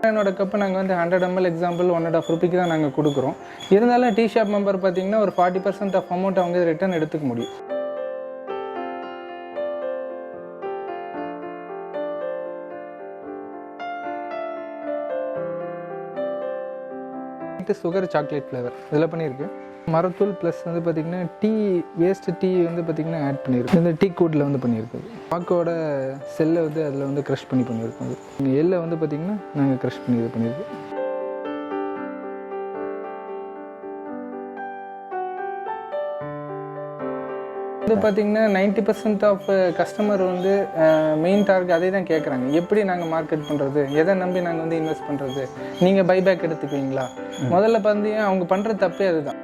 என்னோட கப்பு நாங்கள் வந்து 100 ml எக்ஸாம்பிள் 1.5 ரூபிக்கு தான் நாங்கள் கொடுக்குறோம். இருந்தாலும் டீ ஷாப் மெம்பர் பார்த்தீங்கன்னா ஒரு 40% ஆஃப் அமௌண்ட் அவங்க ரிட்டர்ன் எடுத்துக்க முடியும். சுகர் சாக்லேட் ஃப்ளேவர் இதில் பண்ணியிருக்கு. மரத்தூள் ப்ளஸ் வந்து பார்த்திங்கன்னா டீ வேஸ்ட் டீ வந்து பார்த்திங்கன்னா ஆட் பண்ணியிருக்கு. இந்த டீ கூட்டில் வந்து பண்ணியிருக்குது. பாக்கோட செல்லை வந்து அதில் வந்து க்ரஷ் பண்ணியிருக்கோம். அது எல்லை வந்து பார்த்திங்கன்னா நாங்கள் க்ரஷ் பண்ணி இது பண்ணியிருக்கோம். இது பார்த்திங்கன்னா 90% ஆஃப் கஸ்டமர் வந்து மெயின் டார்கெட் அதே தான் கேட்குறாங்க. எப்படி நாங்கள் மார்க்கெட் பண்ணுறது, எதை நம்பி நாங்கள் வந்து இன்வெஸ்ட் பண்ணுறது, நீங்கள் பைபேக் எடுத்துக்குவீங்களா? முதல்ல பார்த்தீங்கன்னா அவங்க பண்ணுற தப்பே அதுதான்.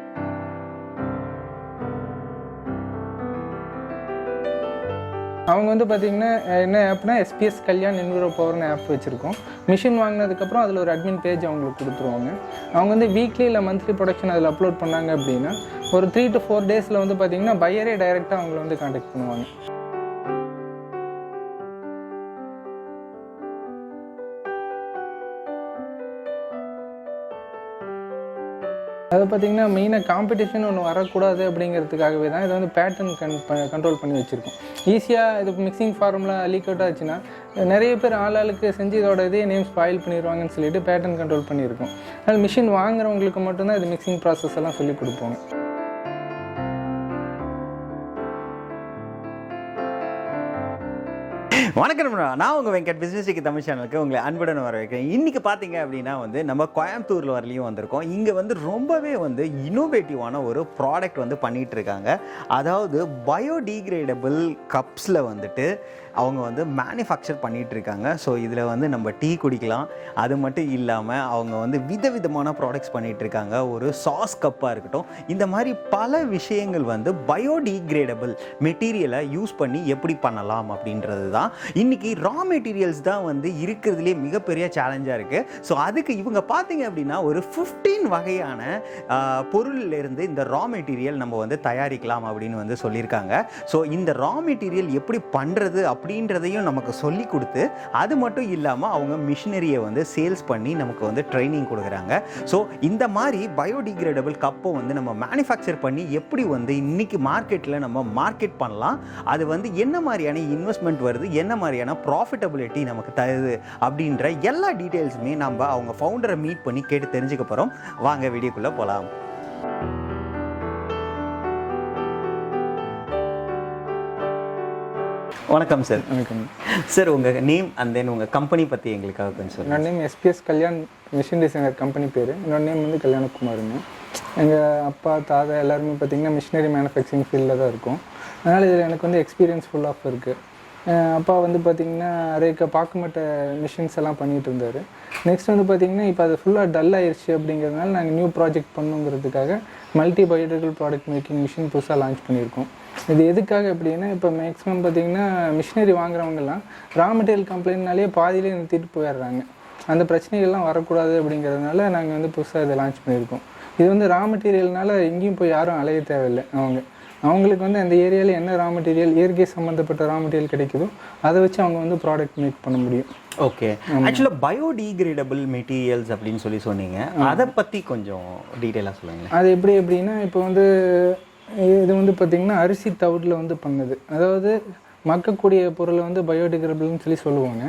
அவங்க வந்து பார்த்திங்கன்னா என்ன ஆப்னா SpsKalyan பவர்னு ஆப் வச்சுருக்கோம். மிஷின் வாங்கினதுக்கப்புறம் அதில் ஒரு அட்மின் பேஜ் அவங்களுக்கு கொடுத்துருவாங்க. அவங்க வந்து வீக்லி இல்லை மந்த்லி ப்ரொடக்ஷன் அதில் அப்லோட் பண்ணாங்க அப்படின்னா ஒரு 3 to 4 டேஸில் வந்து பார்த்திங்கன்னா பையரே டைரெக்டாக அவங்கள வந்து கான்டாக்ட் பண்ணுவாங்க. அதை பார்த்திங்கன்னா மெயினாக காம்படிஷன் ஒன்று வரக்கூடாது அப்படிங்கிறதுக்காகவே தான் இதை வந்து பேட்டர்ன் கண்ட்ரோல் பண்ணி வச்சுருக்கோம். ஈஸியாக இது மிக்சிங் ஃபார்முலா லீக் அவுட் ஆச்சுன்னா நிறைய பேர் ஆளுக்கு செஞ்சு இதோட இதே நேம் ஸ்பாயில் பண்ணிடுவாங்கன்னு சொல்லிட்டு பேட்டர்ன் கண்ட்ரோல் பண்ணியிருக்கோம். அதனால் மிஷின் வாங்குறவங்களுக்கு மட்டும்தான் இது மிக்சிங் ப்ராசஸ் எல்லாம் சொல்லி கொடுப்போங்க. வணக்கம், நான் உங்கள் வெங்கட் பிஸ்னஸ் தமிழ் சேனலுக்கு உங்களை அன்புடன் வர வைக்கிறேன். இன்றைக்கி பார்த்தீங்க அப்படின்னா வந்து நம்ம கோயம்புத்தூரில் வரலையும் வந்திருக்கோம். இங்கே வந்து ரொம்பவே வந்து இன்னோவேட்டிவான ஒரு ப்ராடக்ட் வந்து பண்ணிகிட்டு இருக்காங்க. அதாவது பயோடிகிரேடபிள் கப்ஸில் வந்துட்டு அவங்க வந்து மேனுஃபேக்சர் பண்ணிகிட்டு இருக்காங்க. ஸோ இதில் வந்து நம்ம டீ குடிக்கலாம். அது மட்டும் இல்லாமல் அவங்க வந்து விதவிதமான ப்ராடக்ட்ஸ் பண்ணிகிட்டு இருக்காங்க. ஒரு சாஸ் கப்பாக இருக்கட்டும், இந்த மாதிரி பல விஷயங்கள் வந்து பயோடிகிரேடபிள் மெட்டீரியலை யூஸ் பண்ணி எப்படி பண்ணலாம் அப்படின்றது தான். இன்றைக்கி ரா மெட்டீரியல்ஸ் தான் வந்து இருக்கிறதுலே மிகப்பெரிய சேலஞ்சாக இருக்குது. ஸோ அதுக்கு இவங்க பார்த்தீங்க அப்படின்னா ஒரு 15 வகையான பொருளிலிருந்து இந்த ரா மெட்டீரியல் நம்ம வந்து தயாரிக்கலாம் அப்படின்னு வந்து சொல்லியிருக்காங்க. ஸோ இந்த ரா மெட்டீரியல் எப்படி பண்ணுறது அப்படின்றதையும் நமக்கு சொல்லி கொடுத்து, அது மட்டும் இல்லாமல் அவங்க மிஷினரியை வந்து சேல்ஸ் பண்ணி நமக்கு வந்து ட்ரைனிங் கொடுக்குறாங்க. ஸோ இந்த மாதிரி பயோடிகிரேடபிள் கப்பை வந்து நம்ம மேனுஃபேக்சர் பண்ணி எப்படி வந்து இன்றைக்கி மார்க்கெட்டில் நம்ம மார்க்கெட் பண்ணலாம், அது வந்து என்ன மாதிரியான இன்வெஸ்ட்மெண்ட் வருது, என்ன மாதிரியான ப்ராஃபிட்டபிலிட்டி நமக்கு தருது அப்படின்ற எல்லா டீட்டெயில்ஸுமே நம்ம அவங்க ஃபவுண்டரை மீட் பண்ணி கேட்டு தெரிஞ்சுக்க போகிறோம். வாங்க வீடியோக்குள்ளே போகலாம். வணக்கம் சார். வணக்கம் சார், உங்கள் நேம் அண்ட் தென் உங்கள் கம்பெனி பற்றி எங்களுக்காக கொஞ்சம் சொல்லுங்கள். என்னோட name SpsKalyan machine designer company பேர். என்னோட நேம் வந்து கல்யாணகுமாருங்க. எங்கள் அப்பா தாத்தா எல்லாருமே பார்த்திங்கன்னா மிஷினரி மேனுஃபேக்சரிங் ஃபீல்டில் தான் இருக்கும். அதனால் இதில் எனக்கு வந்து எக்ஸ்பீரியன்ஸ் ஃபுல் ஆஃப் இருக்குது. அப்பா வந்து பார்த்திங்கன்னா நிறைய பாக்குமட்ட மிஷின்ஸ் எல்லாம் பண்ணிகிட்டு இருந்தார். நெக்ஸ்ட் வந்து பார்த்திங்கன்னா இப்போ அது ஃபுல்லாக டல் ஆயிடுச்சு அப்படிங்கிறதுனால நாங்கள் நியூ ப்ராஜெக்ட் பண்ணுங்கிறதுக்காக multi biodegradable product making machine புதுசாக லான்ச் பண்ணியிருக்கோம். இது எதுக்காக அப்படின்னா, இப்போ மேக்ஸிமம் பார்த்திங்கன்னா மிஷினரி வாங்குறவங்கலாம் ரா மெட்டீரியல் கம்ப்ளைண்ட்னாலே பாதியிலே நிறுத்திட்டு போயிடுறாங்க. அந்த பிரச்சனைகள்லாம் வரக்கூடாது அப்படிங்கிறதுனால நாங்கள் வந்து புதுசாக இதை லான்ச் பண்ணியிருக்கோம். இது வந்து ரா மெட்டீரியல்னால எங்கேயும் போய் யாரும் அலைய தேவையில்லை. அவங்களுக்கு வந்து அந்த ஏரியாவில் என்ன ரா மெட்டீரியல் இயற்கை சம்மந்தப்பட்ட ரா மெட்டீரியல் கிடைக்குதோ அதை வச்சு அவங்க வந்து ப்ராடக்ட் மேக் பண்ண முடியும். ஓகே, ஆக்சுவலாக பயோடிகிரேடபிள் மெட்டீரியல்ஸ் அப்படின்னு சொன்னீங்க, அதை பற்றி கொஞ்சம் டீட்டெயிலாக சொல்லுங்கள். அது எப்படி அப்படின்னா, இப்போ வந்து இது வந்து பார்த்திங்கன்னா அரிசி தவிடில் வந்து பண்ணுது. அதாவது மக்கக்கூடிய பொருளை வந்து பயோடிகிரேடபிள்னு சொல்லி சொல்லுவாங்க.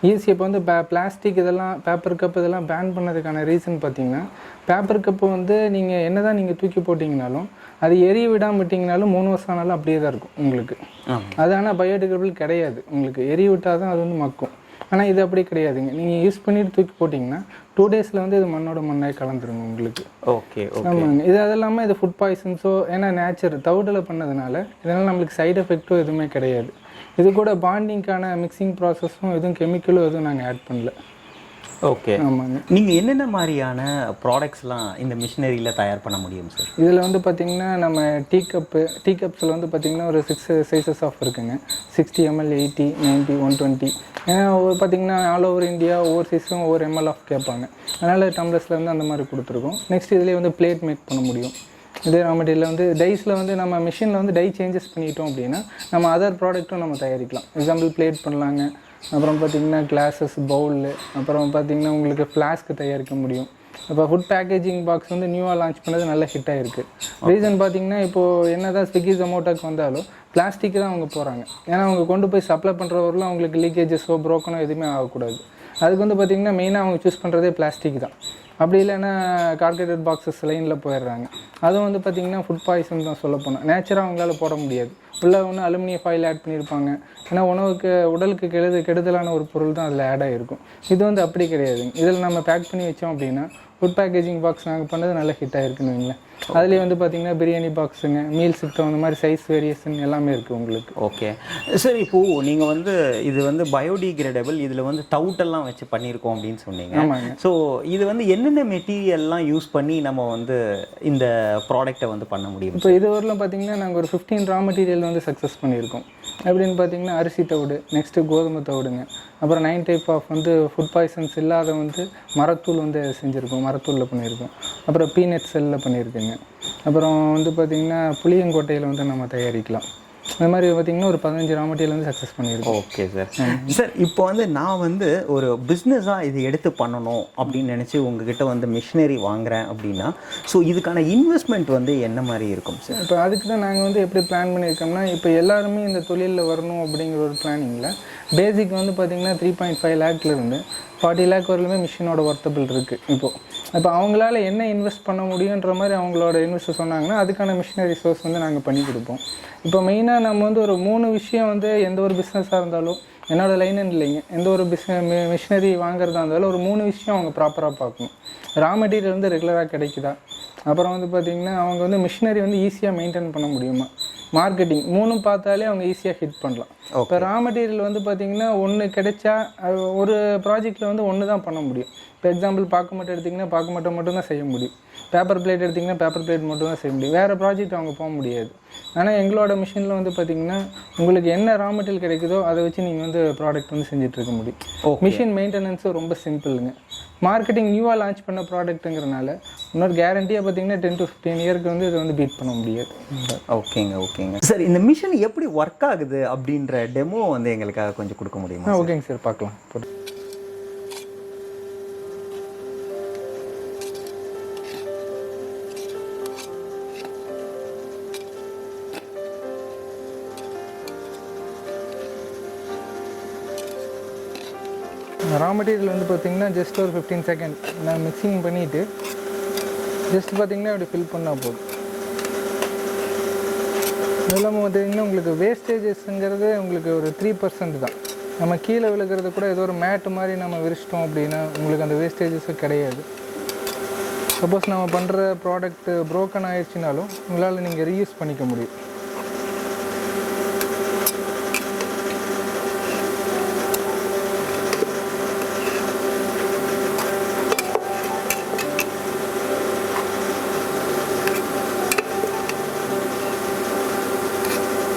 ஈஸி. இப்போ வந்து பிளாஸ்டிக் இதெல்லாம் பேப்பர் கப் இதெல்லாம் பேன் பண்ணதுக்கான ரீசன் பார்த்திங்கன்னா, பேப்பர் கப்பு வந்து நீங்கள் என்ன தான் நீங்கள் தூக்கி போட்டிங்கனாலும் அது எரிய விடாமல் விட்டிங்கனாலும் 3 வருஷம் ஆனாலும் அப்படியே தான் இருக்கும் உங்களுக்கு. அது ஆனால் பயோடிகிரேடபிள் கிடையாது. உங்களுக்கு எரிய விட்டால் தான் அது வந்து மக்கும். ஆனால் இது அப்படி கிடையாதுங்க. நீங்கள் யூஸ் பண்ணிட்டு தூக்கி போட்டிங்கன்னா 2 டேஸில் வந்து இது மண்ணோட மண்ணாக கலந்துருங்க உங்களுக்கு. ஓகே. ஆமாங்க. இது அது இல்லாமல் இது ஃபுட் பாய்சன்ஸோ ஏன்னா நேச்சர் தவிடில் பண்ணதுனால இதனால் நம்மளுக்கு சைடு எஃபெக்ட்டோ எதுவுமே கிடையாது. இது கூட பாண்டிங்க்கான மிக்சிங் ப்ராசஸும் எதுவும் கெமிக்கலும் எதுவும் நாங்கள் ஆட் பண்ணல. ஓகே, ஆமாங்க. நீங்கள் என்னென்ன மாதிரியான ப்ராடக்ட்ஸ்லாம் இந்த மிஷினரியில் தயார் பண்ண முடியும் சார்? இதில் வந்து பார்த்திங்கன்னா நம்ம டீ கப்ஸில் வந்து பார்த்திங்கன்னா ஒரு 6 சைஸஸ் ஆஃப் இருக்குங்க. 60 ml, 80, 90, 120. ஏன்னா பார்த்திங்கன்னா ஆல் ஓவர் இந்தியா ஒவ்வொரு சைஸும் ஒவ்வொரு ml ஆஃப் கேட்பாங்க. அதனால் டம்ளர்ஸ்லேருந்து அந்த மாதிரி கொடுத்துருக்கோம். நெக்ஸ்ட் இதிலே வந்து பிளேட் மேக் பண்ண முடியும். இதே ரா மெட்டீரியலில் வந்து டைஸில் வந்து நம்ம மிஷினில் வந்து டை சேஞ்சஸ் பண்ணிட்டோம் அப்படின்னா நம்ம அதர் ப்ராடக்ட்டும் நம்ம தயாரிக்கலாம். எக்ஸாம்பிள் பிளேட் பண்ணலாங்க, அப்புறம் பார்த்திங்கன்னா கிளாஸஸ், பவுலு, அப்புறம் பார்த்திங்கன்னா உங்களுக்கு ஃப்ளாஸ்க்கு தயாரிக்க முடியும். இப்போ ஃபுட் பேக்கேஜிங் பாக்ஸ் வந்து நியூவாக லான்ச் பண்ணது நல்ல ஹிட் ஆகிருக்கு. ரீசன் பார்த்திங்கன்னா இப்போது என்ன தான் ஸ்விக்கி ஜொமோட்டோக்கு வந்தாலும் பிளாஸ்டிக்கு தான் அவங்க போகிறாங்க. ஏன்னா அவங்க கொண்டு போய் சப்ளை பண்ணுறவர்களும் அவங்களுக்கு லீக்கேஜஸோ ப்ரோக்கனோ எதுவுமே ஆகக்கூடாது. அதுக்கு வந்து பார்த்திங்கன்னா மெயினாக அவங்க சூஸ் பண்ணுறதே பிளாஸ்டிக் தான். அப்படி இல்லைன்னா கார்கேட்டட் பாக்ஸஸ் லைனில் போயிடுறாங்க. அதுவும் வந்து பார்த்திங்கன்னா ஃபுட் பாய்சன் தான் சொல்ல போனால். நேச்சராக அவங்களால போட முடியாது. உள்ளே ஒன்று அலுமினியம் ஃபாயில் ஆட் பண்ணியிருப்பாங்க. ஏன்னா உடலுக்கு கெடுதலான ஒரு பொருள் தான் அதில் ஆட் ஆகிருக்கும். இது வந்து அப்படி கிடையாதுங்க. இதில் நம்ம பேக் பண்ணி வச்சோம் அப்படின்னா ஃபுட் பேக்கேஜிங் பாக்ஸ் நாங்கள் பண்ணது நல்ல ஹிட் ஆகிருக்குன்னு வைங்களேன். அதுலேயே வந்து பார்த்திங்கன்னா பிரியாணி பாக்ஸுங்க, மீல்ஸுக்கு தகுந்த மாதிரி சைஸ் வேரியேஷன் எல்லாமே இருக்குது உங்களுக்கு. ஓகே சார், இப்போது நீங்கள் வந்து இது வந்து பயோடிகிரேடபிள், இதில் வந்து தவுட்டெல்லாம் வச்சு பண்ணியிருக்கோம் அப்படின்னு சொன்னீங்க. ஆமாங்க. ஸோ இது வந்து என்னென்ன மெட்டீரியல்லாம் யூஸ் பண்ணி நம்ம வந்து இந்த ப்ராடக்டை வந்து பண்ண முடியும்? இப்போ இது வரலாம் பார்த்திங்கன்னா நாங்கள் ஒரு 15 ரா மெட்டீரியல் வந்து சக்ஸஸ் பண்ணியிருக்கோம். எப்படின்னு பார்த்திங்கன்னா அரிசி தவிடு, நெக்ஸ்ட்டு கோதுமை தவிடுங்க, அப்புறம் 9 டைப் ஆஃப் வந்து ஃபுட் பாய்சன்ஸ் இல்லாத வந்து மரத்தூள் வந்து செஞ்சுருக்கோம், மரத்தூளில் பண்ணியிருக்கோம். அப்புறம் பீனட் செல்லில் பண்ணியிருக்குங்க. அப்புறம் வந்து பார்த்திங்கன்னா புளியங்கொட்டையில் வந்து நம்ம தயாரிக்கலாம். இந்த மாதிரி பார்த்திங்கன்னா ஒரு 15 ரா மெட்டீரியல் வந்து சக்ஸஸ் பண்ணியிருக்கோம். Okay sir. சார், இப்போ வந்து நான் வந்து ஒரு பிஸ்னஸாக இது எடுத்து பண்ணணும் அப்படின்னு நினச்சி உங்ககிட்ட வந்து மிஷினரி வாங்குகிறேன் அப்படின்னா, ஸோ இதுக்கான இன்வெஸ்ட்மெண்ட் வந்து என்ன மாதிரி இருக்கும் சார்? இப்போ அதுக்கு தான் நாங்கள் வந்து எப்படி பிளான் பண்ணியிருக்கோம்னா, இப்போ எல்லாருமே இந்த தொழிலில் வரணும் அப்படிங்கிற ஒரு பிளானிங்கில் பேசிக் வந்து பார்த்திங்கன்னா 3.5 லேக்லேருந்து 40 லேக் வரலுமே மிஷினோட ஒர்த்தபிள் இருக்குது. இப்போ அவங்களால என்ன இன்வெஸ்ட் பண்ண முடியுன்ற மாதிரி அவங்களோட இன்வெஸ்டர் சொன்னாங்கன்னா அதுக்கான மிஷினரி சோர்ஸ் வந்து நாங்கள் பண்ணி கொடுப்போம். இப்போ மெயினாக நம்ம வந்து ஒரு 3 விஷயம் வந்து எந்த ஒரு பிஸ்னஸாக இருந்தாலும், என்னோடய லைன் இல்லைங்க, எந்த ஒரு மிஷினரி வாங்குறதா இருந்தாலும் ஒரு 3 விஷயம் அவங்க ப்ராப்பராக பார்க்கணும். ரா மெட்டீரியல் வந்து ரெகுலராக கிடைக்குதா, அப்புறம் வந்து பார்த்திங்கன்னா அவங்க வந்து மிஷினரி வந்து ஈஸியாக மெயின்டைன் பண்ண முடியுமா, மார்க்கெட்டிங் 3 பார்த்தாலே அவங்க ஈஸியாக ஹிட் பண்ணலாம். இப்போ ரா மெட்டீரியல் வந்து பார்த்திங்கன்னா ஒன்று கிடைச்சா ஒரு ப்ராஜெக்டில் வந்து ஒன்று தான் பண்ண முடியும். இப்போ எக்ஸாம்பிள் பாக்கு மட்டும் எடுத்திங்கன்னா பாக்கு மட்டும் தான் செய்ய முடியும். பேப்பர் பிளேட் எடுத்திங்கன்னா பேப்பர் பிளேட் மட்டும் தான் செய்ய முடியும். வேறு ப்ராஜெக்ட் அவங்க போக முடியாது. ஆனால் எங்களோட மிஷினில் வந்து பார்த்திங்கன்னா உங்களுக்கு என்ன ரா மெட்டீரியல் கிடைக்குதோ அதை வச்சு நீங்கள் வந்து ப்ராடக்ட் வந்து செஞ்சுட்டு இருக்க முடியும். மிஷின் மெயின்டெனன்ஸும் ரொம்ப சிம்பிளுங்க. மார்க்கெட்டிங் நியூவாக லான்ச் பண்ண ப்ராடக்ட்டுங்கிறனால இன்னொரு கேரண்டியாக பார்த்திங்கன்னா 10 to 15 இயருக்கு வந்து இதை வந்து பீட் பண்ண முடியாது. ஓகேங்க சார், இந்த மிஷின் எப்படி ஒர்க் ஆகுது அப்படின்ற டெமோ வந்து எங்களுக்காக கொஞ்சம் கொடுக்க முடியுமா? ஓகேங்க சார், பார்க்கலாம். ரா மெட்டீரியல் வந்து பார்த்திங்கன்னா ஜஸ்ட் ஒரு 15 செகண்ட் நான் மிக்சிங் பண்ணிவிட்டு ஜஸ்ட் பார்த்திங்கன்னா அப்படி ஃபில் பண்ணால் போதும். அது இல்லாமல் பார்த்திங்கன்னா உங்களுக்கு வேஸ்டேஜஸ்ங்கிறது உங்களுக்கு ஒரு 3% தான். நம்ம கீழே விழுகிறது கூட ஏதோ ஒரு மேட்டு மாதிரி நம்ம விரிச்சிட்டோம் அப்படின்னா உங்களுக்கு அந்த வேஸ்டேஜஸும் கிடையாது. சப்போஸ் நம்ம பண்ணுற ப்ராடக்ட்டு ப்ரோக்கன் ஆயிடுச்சுனாலும் உங்களால் நீங்கள் ரீயூஸ் பண்ணிக்க முடியும்.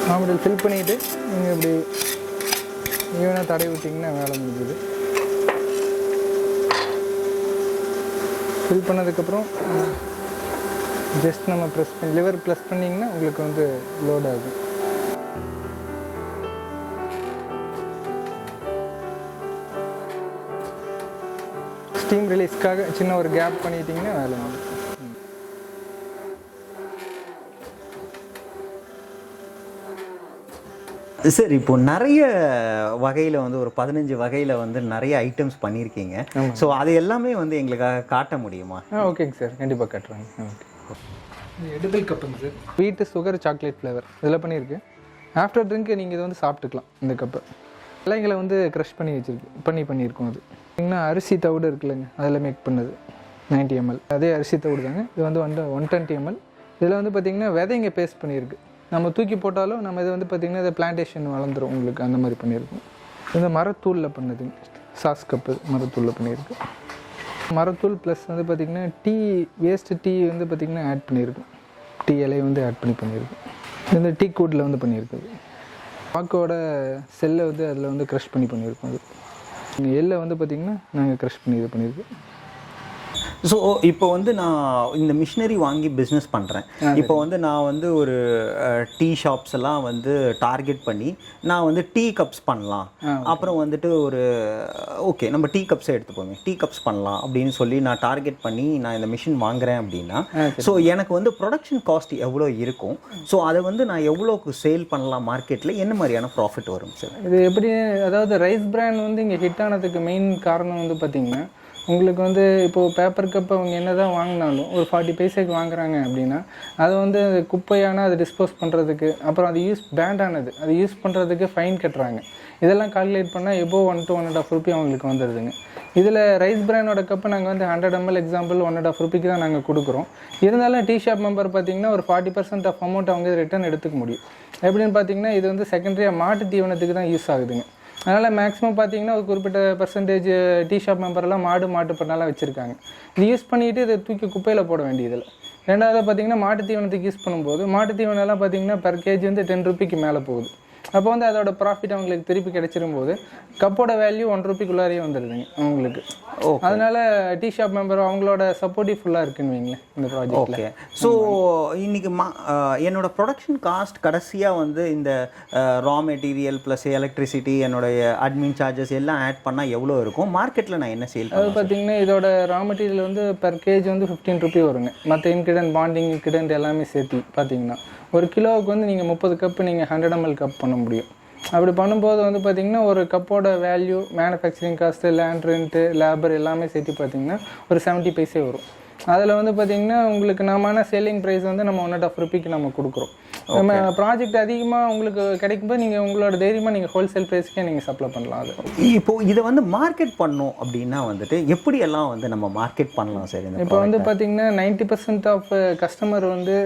மாமெடில் ஃபில் பண்ணிவிட்டு நீங்கள் இப்படி ஈவனாக தடவி விட்டிங்கன்னா வேலை முடிஞ்சுது. ஃபில் பண்ணதுக்கப்புறம் ஜஸ்ட் நம்ம லிவர் ப்ளஸ் பண்ணிங்கன்னா உங்களுக்கு வந்து லோட் ஆகும். ஸ்டீம் ரிலீஸ்க்காக சின்ன ஒரு கேப் பண்ணிட்டீங்கன்னா வேலை முடியும். சார், இப்போ நிறைய வகையில் வந்து ஒரு 15 வகையில் வந்து நிறைய ஐட்டம்ஸ் பண்ணியிருக்கீங்க. ஸோ அது எல்லாமே வந்து எங்களுக்காக காட்ட முடியுமா? ஓகேங்க சார், கண்டிப்பாக காட்டுறாங்க. ஓகே, இது எடிபிள் கப்புங்க sir. Sweet, sugar, chocolate flavour இதில் பண்ணியிருக்கு. ஆஃப்டர் ட்ரிங்க்கு நீங்கள் இதை வந்து சாப்பிட்டுக்கலாம். இந்த கப்பு இலைங்களை வந்து க்ரஷ் பண்ணி பண்ணியிருக்கோம். அது பார்த்தீங்கன்னா அரிசி தவிடு இருக்குல்லங்க, அதில் மேக் பண்ணது 90 ml. அதே அரிசி தவிடு தாங்க. இது வந்து 120 ml. இதில் வந்து பார்த்திங்கன்னா விதைங்க பேஸ்ட் பண்ணியிருக்கு. நம்ம தூக்கி போட்டாலும் நம்ம இதை வந்து பார்த்திங்கன்னா இதை பிளான்டேஷன் வளர்ந்துடும் உங்களுக்கு, அந்த மாதிரி பண்ணியிருக்கோம். இந்த மரத்தூளில் பண்ணதுங்க, சாஸ் கப்பு மரத்தூளில் பண்ணியிருக்கு. மரத்தூள் ப்ளஸ் வந்து பார்த்திங்கன்னா வேஸ்ட்டு வந்து பார்த்திங்கன்னா ஆட் பண்ணியிருக்கோம். டீ இலையை வந்து ஆட் பண்ணியிருக்கோம். இந்த டீ கூட்டில் வந்து பண்ணியிருக்குது. பாக்கோட செல்லை வந்து அதில் வந்து க்ரஷ் பண்ணியிருக்கோம். அது எல்லை வந்து பார்த்திங்கன்னா நாங்கள் க்ரஷ் பண்ணி இது பண்ணியிருக்கோம். ஸோ இப்போ வந்து நான் இந்த மிஷினரி வாங்கி பிஸ்னஸ் பண்ணுறேன். இப்போ வந்து நான் வந்து ஒரு டீ ஷாப்ஸ் எல்லாம் வந்து டார்கெட் பண்ணி நான் வந்து டீ கப்ஸ் பண்ணலாம். அப்புறம் வந்துட்டு ஒரு ஓகே நம்ம டீ கப்ஸை எடுத்துப்போங்க, டீ கப்ஸ் பண்ணலாம் அப்படின்னு சொல்லி நான் டார்கெட் பண்ணி நான் இந்த மிஷின் வாங்குறேன் அப்படின்னா, ஸோ எனக்கு வந்து ப்ரொடக்ஷன் காஸ்ட் எவ்வளோ இருக்கும், ஸோ அதை வந்து நான் எவ்வளோக்கு சேல் பண்ணலாம் மார்க்கெட்டில், என்ன மாதிரியான ப்ராஃபிட் வரும் சார்? இது எப்படி, அதாவது ரைஸ் பிராண்ட் வந்து இங்கே ஹிட் ஆனதுக்கு மெயின் காரணம் வந்து பார்த்திங்கன்னா, உங்களுக்கு வந்து இப்போது பேப்பர் கப் அவங்க என்ன தான் வாங்கினாலும் ஒரு 40 பைசைக்கு வாங்குறாங்க அப்படின்னா, அதை வந்து குப்பையான அதை டிஸ்போஸ் பண்ணுறதுக்கு, அப்புறம் அது பேண்டானது அது யூஸ் பண்ணுறதுக்கு ஃபைன் கட்டுறாங்க. இதெல்லாம் கால்குலேட் பண்ணால் எபோவ் 1 to 1.5 ரூபி அவங்களுக்கு வந்துடுதுங்க. இதில் ரைஸ் பிராண்டோட கப்பு நாங்கள் வந்து 100 ml எக்ஸாம்பிள் 1.5 ரூபிக்கு தான் நாங்கள் கொடுக்குறோம். இருந்தாலும் டீ ஷாப் மெம்பர் பார்த்திங்கன்னா ஒரு 40% ஆஃப் அமௌண்ட் அவங்க ரிட்டர்ன் எடுத்துக்க முடியும். எப்படின்னு பார்த்தீங்கன்னா, இது வந்து செகண்டரியாக மாட்டு தீவனத்துக்கு தான் யூஸ் ஆகுதுங்க. அதனால் மேக்ஸிமம் பார்த்தீங்கன்னா ஒரு குறிப்பிட்ட பர்சன்டேஜ் டீ ஷாப் மெம்பர்லாம் மாட்டு பண்ணலாம் வச்சுருக்காங்க. இது யூஸ் பண்ணிவிட்டு இதை தூக்கி குப்பையில் போட வேண்டியதில்லை. ரெண்டாவது பார்த்தீங்கன்னா மாட்டு தீவனத்துக்கு யூஸ் பண்ணும்போது மாட்டு தீவனம்லாம் பார்த்தீங்கன்னா பெர் கேஜி வந்து 10 ரூபிக்கு மேலே போகுது. அப்போ வந்து அதோட ப்ராஃபிட் அவங்களுக்கு திருப்பி கிடைச்சிரும் போது கப்போட வேல்யூ 1 ரூபிக்குள்ளாரையே வந்துடுதுங்க அவங்களுக்கு. அதனால டீ ஷாப் மெம்பர் அவங்களோட சப்போர்ட்டிவ் ஃபுல்லாக இருக்குன்னு வைங்களேன் இந்த ப்ராஜெக்ட். ஓகே, ஸோ இன்னைக்கு என்னோட ப்ரொடக்ஷன் காஸ்ட் கடைசியாக வந்து இந்த ரா மெட்டீரியல் ப்ளஸ் எலக்ட்ரிசிட்டி என்னுடைய அட்மின் சார்ஜஸ் எல்லாம் ஆட் பண்ணால் எவ்வளோ இருக்கும்? மார்க்கெட்டில் நான் என்ன சேல் அது பார்த்தீங்கன்னா இதோட ரா மெட்டீரியல் வந்து பெர் கேஜ் வந்து 15 ரூபி வருங்க. மற்ற இன்கிரிடென்ட் பாண்டிங் இன்கிரிடென்ட் எல்லாமே சேர்த்து பார்த்தீங்கன்னா ஒரு கிலோவுக்கு வந்து நீங்கள் 30 கப்பு நீங்கள் 100 ml கப் பண்ண முடியும். அப்படி பண்ணும்போது வந்து பார்த்திங்கன்னா ஒரு கப்போட value, manufacturing cost, land rent, labour எல்லாமே சேர்த்து பார்த்திங்கன்னா ஒரு 70 பைசே வரும். அதில் வந்து பார்த்திங்கன்னா உங்களுக்கு நாம சேலிங் ப்ரைஸ் வந்து நம்ம 1.5 ரூபிக்கு நம்ம கொடுக்குறோம். நம்ம ப்ராஜெக்ட் அதிகமாக உங்களுக்கு கிடைக்கும்போது நீங்கள் உங்களோட தைரியமாக நீங்கள் ஹோல்சேல் ப்ரைஸ்க்கே நீங்கள் சப்ளை பண்ணலாம். அது இப்போது இதை வந்து மார்க்கெட் பண்ணோம் அப்படின்னா வந்துட்டு எப்படியெல்லாம் வந்து நம்ம மார்க்கெட் பண்ணலாம் சார்? இப்போ வந்து பார்த்திங்கன்னா 90% ஆஃப் கஸ்டமர் வந்து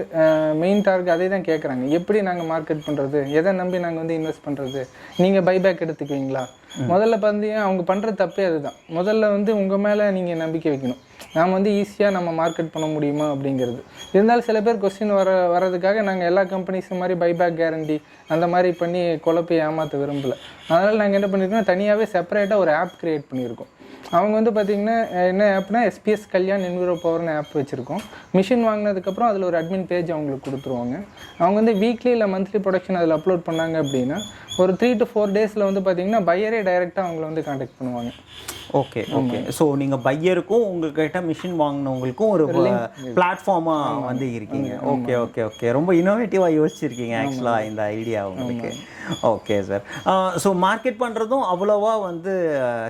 மெயின் டார்கெட் அதே தான் கேட்குறாங்க. எப்படி நாங்கள் மார்க்கெட் பண்ணுறது, எதை நம்பி நாங்கள் வந்து இன்வெஸ்ட் பண்ணுறது, நீங்கள் பைபேக் எடுத்துக்குவீங்களா? முதல்ல பார்த்தீங்கன்னா அவங்க பண்ணுற தப்பே அதுதான். முதல்ல வந்து உங்கள் மேலே நீங்கள் நம்பிக்கை வைக்கணும். நாம் வந்து ஈஸியாக நம்ம மார்க்கெட் பண்ண முடியுமா அப்படிங்கிறது. இருந்தாலும் சில பேர் கொஸ்டின் வர்றதுக்காக நாங்கள் எல்லா கம்பெனிஸும் மாதிரி பைபேக் கேரண்டி அந்த மாதிரி பண்ணி குழப்பி ஏமாற்ற விரும்பலை. அதனால் நாங்கள் என்ன பண்ணியிருக்கோம், தனியாகவே செப்பரேட்டாக ஒரு ஆப் க்ரியேட் பண்ணியிருக்கோம். அவங்க வந்து பார்த்திங்கன்னா என்ன ஆப்னா SpsKalyan என்விரோ பவர்னு ஆப் வச்சுருக்கோம். மிஷின் வாங்கினதுக்கப்புறம் அதில் ஒரு அட்மின் பேஜ் அவங்களுக்கு கொடுத்துருவாங்க. அவங்க வந்து வீக்லி இல்லை மந்த்லி ப்ரொடக்ஷன் அதில் அப்லோட் பண்ணாங்க அப்படின்னா ஒரு 3 to 4 டேஸில் வந்து பார்த்திங்கன்னா பையரே டைரெக்டாக அவங்கள வந்து கான்டாக்ட் பண்ணுவாங்க. ஓகே ஓகே, ஸோ நீங்கள் பையருக்கும் உங்கள்கிட்ட மிஷின் வாங்கினவங்களுக்கும் ஒரு பிளாட்ஃபார்மாக வந்து இருக்கீங்க. ஓகே ஓகே ஓகே, ரொம்ப இனோவேட்டிவாக யோசிச்சிருக்கீங்க ஆக்சுவலாக இந்த ஐடியா உங்களுக்கு. ஓகே சார், ஸோ மார்க்கெட் பண்ணுறதும் அவ்வளோவா வந்து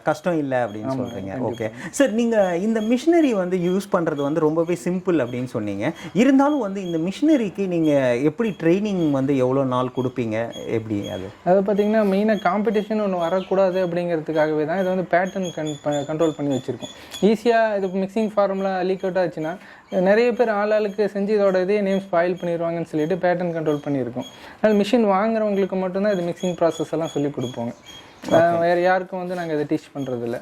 கஷ்டம் இல்லை அப்படின்னு சொல்கிறீங்க. ஓகே சார், நீங்கள் இந்த மிஷினரி வந்து யூஸ் பண்ணுறது வந்து ரொம்பவே சிம்பிள் அப்படின்னு சொன்னீங்க. இருந்தாலும் வந்து இந்த மிஷினரிக்கு நீங்கள் எப்படி ட்ரைனிங் வந்து எவ்வளோ நாள் கொடுப்பீங்க, எப்படி அது பார்த்திங்கன்னா மெயினாக காம்படிஷன் ஒன்று வரக்கூடாது அப்படிங்கிறதுக்காகவே தான் இதை வந்து பேட்டர்ன் கண்ட்ரோல் பண்ணி வச்சுருக்கோம். ஈஸியாக இது மிக்சிங் ஃபார்முலா லீக் அவுட் ஆச்சுன்னா நிறைய பேர் ஆளுக்கு செஞ்சு இதோட இதே நேம் ஸ்பாயில் பண்ணிடுவாங்கன்னு சொல்லிட்டு பேட்டர்ன் கண்ட்ரோல் பண்ணியிருக்கோம். அதனால் மிஷின் வாங்குறவங்களுக்கு மட்டும்தான் இது மிக்சிங் ப்ராசஸ் எல்லாம் சொல்லி கொடுப்போங்க. வேறு யாருக்கும் வந்து நாங்கள் இதை டீச் பண்ணுறதில்ல.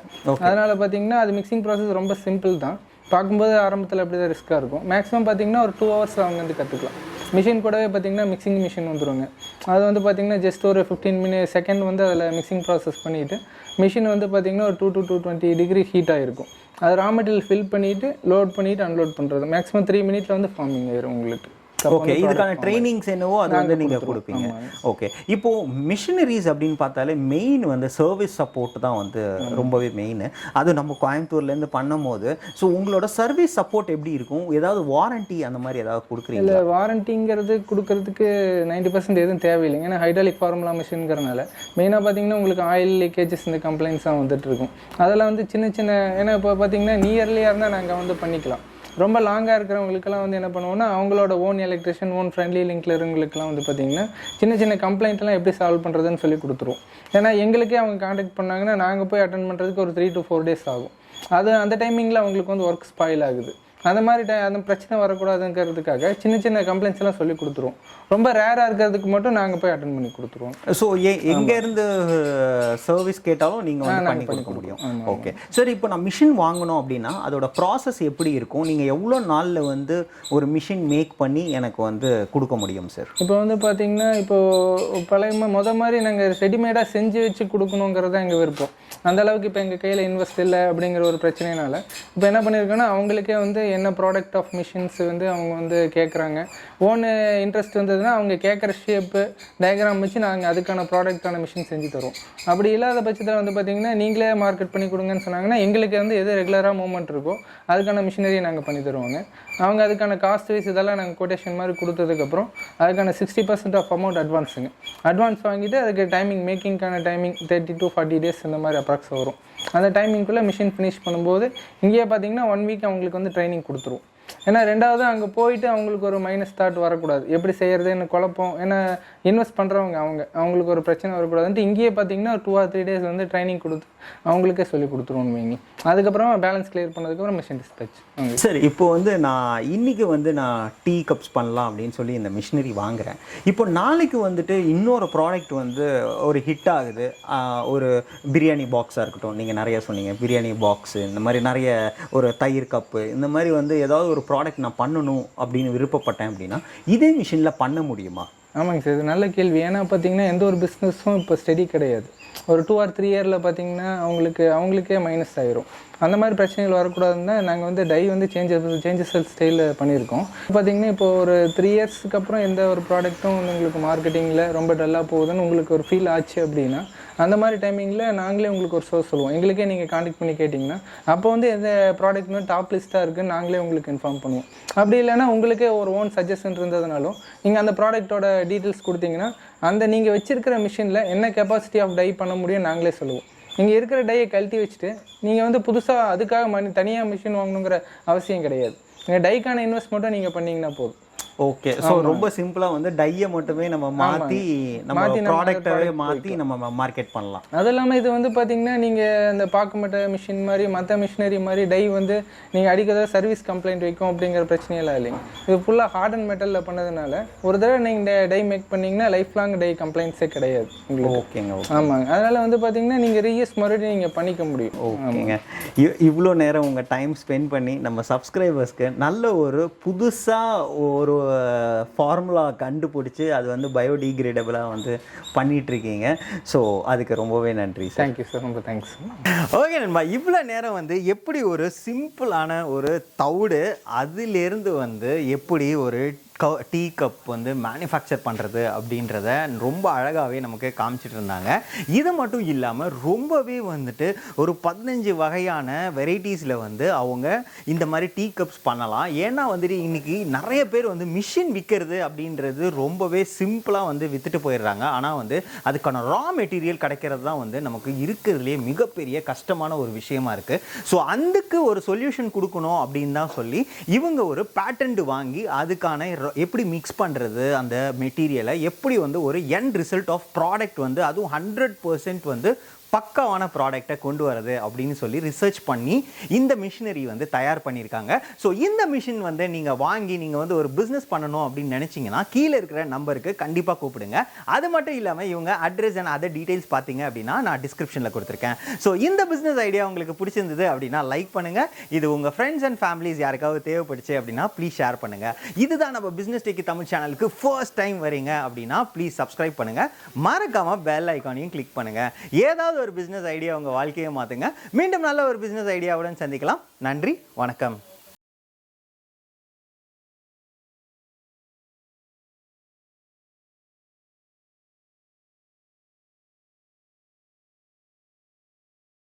அதனால் பார்த்திங்கன்னா அது மிக்சிங் ப்ராசஸ் ரொம்ப சிம்பிள் தான். பார்க்கும்போது ஆரம்பத்தில் அப்படி தான் ரிஸ்க்காக இருக்கும். மேக்ஸிமம் பார்த்திங்கன்னா ஒரு 2 hours அவங்க வந்து கற்றுக்கலாம். மிஷின் கூடவே பார்த்திங்கன்னா மிக்சிங் மிஷின் வந்துடுங்க. அது வந்து பார்த்திங்கன்னா ஜஸ்ட் ஒரு 15 செகண்ட் வந்து அதில் மிக்சிங் ப்ராசஸ் பண்ணிவிட்டு மிஷின் வந்து பார்த்திங்கன்னா ஒரு 2 to 220 டிகிரி ஹீட் ஆகிருக்கும். அது ரா மெட்டீரியல் ஃபில் பண்ணிவிட்டு லோட் பண்ணிவிட்டு அன்லோட் பண்ணுறது மேக்ஸிமம் 3 மினிட்ல வந்து ஃபார்மிங் ஆயிரும் உங்களுக்கு. ஓகே, இதுக்கான ட்ரைனிங்ஸ் என்னவோ அது வந்து நீங்கள் கொடுப்பீங்க. ஓகே, இப்போது மிஷினரிஸ் அப்படின்னு பார்த்தாலே மெயின் வந்து சர்வீஸ் சப்போர்ட் தான் வந்து ரொம்பவே மெயின். அது நம்ம கோயம்புத்தூர்லேருந்து பண்ணும் போது ஸோ உங்களோட சர்வீஸ் சப்போர்ட் எப்படி இருக்கும்? ஏதாவது வாரண்டி அந்த மாதிரி ஏதாவது கொடுக்குறீங்க? இல்லை, வாரண்டிங்கிறது கொடுக்கறதுக்கு 90% எதுவும் தேவையில்லைங்க. ஏன்னா ஹைட்ராலிக் ஃபார்முலா மிஷின்ங்கிறனால மெயினாக பார்த்தீங்கன்னா உங்களுக்கு ஆயில் லீக்கேஜஸ் இந்த கம்ப்ளைண்ட்ஸாக வந்துட்டு இருக்கும். அதெல்லாம் வந்து சின்ன சின்ன, ஏன்னா இப்போ பார்த்தீங்கன்னா நியர்லியாக இருந்தால் நாங்கள் வந்து பண்ணிக்கலாம். ரொம்ப லாங்காக இருக்கிறவங்களுக்கெல்லாம் வந்து என்ன பண்ணுவோம்னா அவங்களோட ஓன் எலக்ட்ரிஷியன் ஓன் ஃப்ரெண்ட்லி லிங்க்ல இருக்கிறவங்களுக்குலாம் வந்து பார்த்திங்கன்னா சின்ன சின்ன கம்ப்ளைண்ட்லாம் எப்படி சால்வ் பண்ணுறதுன்னு சொல்லி கொடுத்துருவோம். ஏன்னா எங்களுக்கே அவங்க கான்டாக்ட் பண்ணாங்கன்னா நாங்கள் போய் அட்டன் பண்ணுறதுக்கு ஒரு 3 to 4 days ஆகும். அது அந்த டைமிங்கில் அவங்களுக்கு வந்து ஒர்க் ஸ்பாயில் ஆகுது. அந்த மாதிரி அந்த பிரச்சனை வரக்கூடாதுங்கிறதுக்காக சின்ன சின்ன கம்ப்ளைண்ட்ஸ் எல்லாம் சொல்லி கொடுத்துருவோம். ரொம்ப ரேராக இருக்கிறதுக்கு மட்டும் நாங்கள் போய் அட்டன் பண்ணி கொடுத்துருவோம். ஸோ எங்கேருந்து சர்வீஸ் கேட்டாலும் நீங்கள் வந்து பண்ணி கொடுக்க முடியும். ஓகே சரி, இப்போ நான் மிஷின் வாங்கணும் அப்படின்னா அதோட ப்ராசஸ் எப்படி இருக்கும்? நீங்கள் எவ்வளோ நாளில் வந்து ஒரு மிஷின் மேக் பண்ணி எனக்கு வந்து கொடுக்க முடியும் சார்? இப்போ வந்து பார்த்தீங்கன்னா இப்போது பழைய மாதிரி நாங்கள் ரெடிமேடாக செஞ்சு வச்சு கொடுக்கணுங்கிறது தான் எங்கள் விருப்பம். அந்தளவுக்கு இப்போ எங்கள் கையில் இன்வெஸ்ட் இல்லை அப்படிங்கிற ஒரு பிரச்சனைனால இப்போ என்ன பண்ணியிருக்கோன்னா அவங்களுக்கே வந்து என்ன ப்ராடக்ட் ஆஃப் மிஷின்ஸ் வந்து அவங்க வந்து கேட்குறாங்க. ஓன் இன்ட்ரெஸ்ட் வந்ததுன்னா அவங்க கேட்குற ஷேப்பு டயக்ராம் வச்சு நாங்கள் அதுக்கான ப்ராடக்டான மிஷின் செஞ்சு தருவோம். அப்படி இல்லாத பட்சத்தில் வந்து பார்த்திங்கன்னா நீங்களே மார்க்கெட் பண்ணி கொடுங்கன்னு சொன்னாங்கன்னா எங்களுக்கு வந்து எது ரெகுலராக மூவ்மெண்ட் இருக்கோ அதுக்கான மிஷினரியை நாங்கள் பண்ணி தருவாங்க. அவங்க அதுக்கான காஸ்ட் வைஸ் இதெல்லாம் நாங்கள் கொட்டேஷன் மாதிரி கொடுத்ததுக்கப்புறம் அதுக்கான 60% ஆஃப் அமௌண்ட் அட்வான்ஸ் வாங்கிட்டு அதுக்கு டைமிங் மேக்கிங்கான டைமிங் 30 to 40 days இந்த மாதிரி அப்ராக்ஸ் வரும். அந்த டைமிங்குள்ளே மிஷின் ஃபினிஷ் பண்ணும்போது இங்கேயே பார்த்தீங்கன்னா 1 week அவங்களுக்கு வந்து ட்ரைனிங் கொடுத்துருவோம். ஏன்னா ரெண்டாவது அங்கே போயிட்டு அவங்களுக்கு ஒரு மைனஸ் தாட் வரக்கூடாது, எப்படி செய்கிறதுன்னு குழப்பம். ஏன்னா இன்வெஸ்ட் பண்ணுறவங்க அவங்களுக்கு ஒரு பிரச்சனை வரக்கூடாதுன்ட்டு இங்கேயே பார்த்தீங்கன்னா 2 or 3 days வந்து ட்ரைனிங் கொடுத்து அவங்களுக்கே சொல்லி கொடுத்துருவோம் வைங்க. அதுக்கப்புறம் பேலன்ஸ் கிளியர் பண்ணதுக்கப்புறம் மிஷின் டிஸ்பேச். சரி, இப்போ வந்து நான் இன்றைக்கி வந்து நான் டீ கப்ஸ் பண்ணலாம் அப்படின்னு சொல்லி இந்த மிஷினரி வாங்குகிறேன். இப்போ நாளைக்கு வந்துட்டு இன்னொரு ப்ராடக்ட் வந்து ஒரு ஹிட் ஆகுது, ஒரு பிரியாணி பாக்ஸாக இருக்கட்டும், நீங்கள் நிறைய சொன்னீங்க பிரியாணி பாக்ஸு, இந்த மாதிரி நிறைய ஒரு தயிர் கப்பு, இந்த மாதிரி வந்து ஏதாவது ஒரு ப்ராடக்ட் நான் பண்ணணும் அப்படின்னு விருப்பப்பட்டேன் அப்படின்னா இதே மிஷினில் பண்ண முடியுமா? ஆமாங்க சார், இது நல்ல கேள்வி. ஏன்னா பார்த்தீங்கன்னா எந்த ஒரு பிஸ்னஸும் இப்போ ஸ்டடி கிடையாது. ஒரு 2 or 3 years பார்த்தீங்கன்னா அவங்களுக்கே மைனஸ் ஆகிரும். அந்த மாதிரி பிரச்சனைகள் வரக்கூடாதுன்னு நாங்கள் வந்து டை வந்து சேஞ்சஸ் ஸ்டைலில் பண்ணியிருக்கோம். பார்த்தீங்கன்னா இப்போ ஒரு 3 yearsக்கு அப்புறம் எந்த ஒரு ப்ராடக்ட்டும் உங்களுக்கு மார்க்கெட்டிங்கில் ரொம்ப டல்லாக போகுதுன்னு உங்களுக்கு ஒரு ஃபீல் ஆச்சு அப்படின்னா அந்த மாதிரி டைமிங்கில் நாங்களே உங்களுக்கு ஒரு சோர்ஸ் சொல்லுவோம். எங்களுக்கே நீங்கள் காண்டாக்ட் பண்ணி கேட்டிங்கன்னா அப்போ வந்து எந்த ப்ராடக்ட் வந்து டாப் லிஸ்ட்டாக இருக்குதுன்னு நாங்களே உங்களுக்கு இன்ஃபார்ம் பண்ணுவோம். அப்படி இல்லைன்னா உங்களுக்கே ஒரு ஓன் சஜஷன் இருந்ததுனாலும் நீங்கள் அந்த ப்ராடக்ட்டோட டீட்டெயில்ஸ் கொடுத்தீங்கன்னா அந்த நீங்கள் வச்சுருக்கிற மிஷினில் என்ன கெப்பாசிட்டி ஆஃப் டை பண்ண முடியும் நாங்களே சொல்லுவோம். நீங்கள் இருக்கிற டையை கழட்டி வச்சுட்டு நீங்கள் வந்து புதுசாக அதுக்காக தனியாக மிஷின் வாங்கணுங்கிற அவசியம் கிடையாது. நீங்கள் டைக்கான இன்வெஸ்ட்மெண்ட்டும் நீங்கள் பண்ணிங்கன்னா போதும். ஓகே, ஸோ ரொம்ப சிம்பிளாக வந்து டையை மட்டுமே நம்ம மாற்றி நம்ம ப்ராடக்டாகவே மாற்றி நம்ம மார்க்கெட் பண்ணலாம். அது இல்லாமல் இது வந்து பார்த்தீங்கன்னா நீங்கள் இந்த பாக்குமட்ட மிஷின் மாதிரி மற்ற மிஷினரி மாதிரி டை வந்து நீங்கள் அடிக்கிறதா சர்வீஸ் கம்ப்ளைண்ட் வைக்கும் அப்படிங்கிற பிரச்சனையெல்லாம் இல்லைங்க. இது ஃபுல்லாக ஹார்ட் அண்ட் மெட்டலில் பண்ணதுனால ஒரு தடவை நீங்கள் டை மேக் பண்ணிங்கன்னா லைஃப் லாங் டை கம்ப்ளைண்ட்ஸே கிடையாது உங்களுக்கு. ஓகேங்க. ஆமாங்க, அதனால் வந்து பார்த்தீங்கன்னா நீங்கள் ரீயூஸ் மறுபடியும் நீங்கள் பண்ணிக்க முடியும். ஓகேங்க, இவ்வளோ நேரம் உங்கள் டைம் ஸ்பெண்ட் பண்ணி நம்ம சப்ஸ்கிரைபர்ஸ்க்கு நல்ல ஒரு புதுசாக ஒரு ஃபார்முலா கண்டுபிடிச்சி அது வந்து பயோடிகிரேடபிளாக வந்து பண்ணிகிட்ருக்கீங்க. ஸோ அதுக்கு ரொம்பவே நன்றி. தேங்க்யூ சார், ரொம்ப தேங்க்ஸ். ஓகே நண்பா, இவ்வளோ நேரம் வந்து எப்படி ஒரு சிம்பிளான ஒரு தவிடு அதிலேருந்து வந்து எப்படி ஒரு டீ கப் வந்து மேனுஃபேக்சர் பண்ணுறது அப்படின்றத ரொம்ப அழகாகவே நமக்கு காமிச்சிட்டு இருந்தாங்க. இது மட்டும் இல்லாமல் ரொம்பவே வந்துட்டு ஒரு 15 வகையான வெரைட்டிஸில் வந்து அவங்க இந்த மாதிரி டீ கப்ஸ் பண்ணலாம். ஏன்னா வந்துட்டு இன்றைக்கி நிறைய பேர் வந்து மிஷின் விற்கிறது அப்படின்றது ரொம்பவே சிம்பிளாக வந்து விற்றுட்டு போயிடுறாங்க. ஆனால் வந்து அதுக்கான ரா மெட்டீரியல் கிடைக்கிறது தான் வந்து நமக்கு இருக்கிறதுலே மிகப்பெரிய கஷ்டமான ஒரு விஷயமா இருக்குது. ஸோ அதுக்கு ஒரு சொல்யூஷன் கொடுக்கணும் அப்படின்னு தான் சொல்லி இவங்க ஒரு பேட்டன்ட் வாங்கி அதுக்கான எப்படி மிக்ஸ் பண்ணுறது அந்த மெட்டீரியலை, எப்படி வந்து ஒரு எண்ட் ரிசல்ட் ஆஃப் ப்ராடக்ட் வந்து அதுவும் 100% வந்து பக்காவான ப்ராடக்டை கொண்டு வரது அப்படின்னு சொல்லி ரிசர்ச் பண்ணி இந்த மிஷினரி வந்து தயார் பண்ணியிருக்காங்க. ஸோ இந்த மிஷின் வந்து நீங்கள் வாங்கி நீங்கள் வந்து ஒரு பிஸ்னஸ் பண்ணணும் அப்படின்னு நினச்சிங்கன்னா கீழே இருக்கிற நம்பருக்கு கண்டிப்பாக கூப்பிடுங்க. அது மட்டும் இல்லாமல் இவங்க அட்ரஸ் அண்ட் அதர் டீட்டெயில்ஸ் பார்த்தீங்க அப்படின்னா நான் டிஸ்கிரிப்ஷனில் கொடுத்துருக்கேன். ஸோ இந்த பிஸ்னஸ் ஐடியா உங்களுக்கு பிடிச்சிருந்தது அப்படின்னா லைக் பண்ணுங்கள். இது உங்கள் ஃப்ரெண்ட்ஸ் அண்ட் ஃபேமிலிஸ் யாருக்காவது தேவைப்படுச்சு அப்படின்னா ப்ளீஸ் ஷேர் பண்ணுங்கள். இதுதான் நம்ம பிஸ்னஸ் டெக்கி தமிழ் சேனலுக்கு ஃபர்ஸ்ட் டைம் வரீங்க அப்படின்னா ப்ளீஸ் சப்ஸ்கிரைப் பண்ணுங்கள். மறக்காமல் பெல் ஐக்கானையும் கிளிக் பண்ணுங்கள். ஏதாவது ஒரு பிசினஸ் ஐடியா உங்க வாழ்க்கையை மாத்துங்க. மீண்டும் நல்ல ஒரு பிசினஸ் ஐடியாவுடன் சந்திக்கலாம். நன்றி, வணக்கம்.